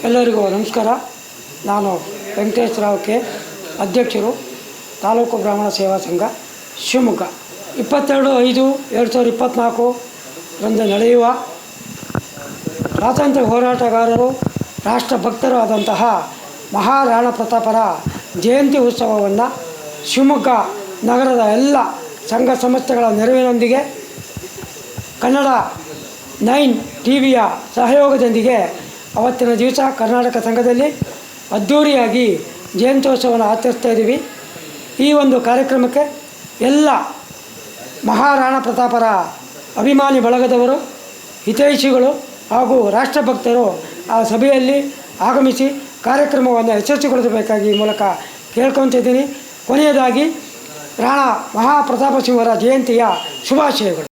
ಎಲ್ಲರಿಗೂ ನಮಸ್ಕಾರ. ನಾನು ವೆಂಕಟೇಶ ರಾವ್ ಕೆ, ಅಧ್ಯಕ್ಷರು, ತಾಲೂಕು ಬ್ರಾಹ್ಮಣ ಸೇವಾ ಸಂಘ ಶಿವಮೊಗ್ಗ. 22/5/2024 ರಂದು ನಡೆಯುವ ಸ್ವಾತಂತ್ರ್ಯ ಹೋರಾಟಗಾರರು, ರಾಷ್ಟ್ರಭಕ್ತರು ಆದಂತಹ ಮಹಾರಾಣಾ ಪ್ರತಾಪರ ಜಯಂತಿ ಉತ್ಸವವನ್ನು ಶಿವಮೊಗ್ಗ ನಗರದ ಎಲ್ಲ ಸಂಘ ಸಂಸ್ಥೆಗಳ ನೆರವಿನೊಂದಿಗೆ ಕನ್ನಡ 9 ಟಿವಿಯ ಸಹಯೋಗದೊಂದಿಗೆ ಅವತ್ತಿನ ದಿವಸ ಕರ್ನಾಟಕ ಸಂಘದಲ್ಲಿ ಅದ್ಧೂರಿಯಾಗಿ ಜಯಂತ್ಯೋತ್ಸವವನ್ನು ಆಚರಿಸ್ತಾ ಇದ್ದೀವಿ. ಈ ಒಂದು ಕಾರ್ಯಕ್ರಮಕ್ಕೆ ಎಲ್ಲ ಮಹಾರಾಣಾ ಪ್ರತಾಪರ ಅಭಿಮಾನಿ ಬಳಗದವರು, ಹಿತೈಷಿಗಳು ಹಾಗೂ ರಾಷ್ಟ್ರಭಕ್ತರು ಆ ಸಭೆಯಲ್ಲಿ ಆಗಮಿಸಿ ಕಾರ್ಯಕ್ರಮವನ್ನು ಯಶಸ್ವಿಗೊಳಿಸಬೇಕಾಗಿ ಈ ಮೂಲಕ ಕೇಳ್ಕೊತಿದ್ದೀನಿ. ಕೊನೆಯದಾಗಿ ರಾಣಾ ಮಹಾಪ್ರತಾಪ ಸಿಂಹರ ಜಯಂತಿಯ ಶುಭಾಶಯಗಳು.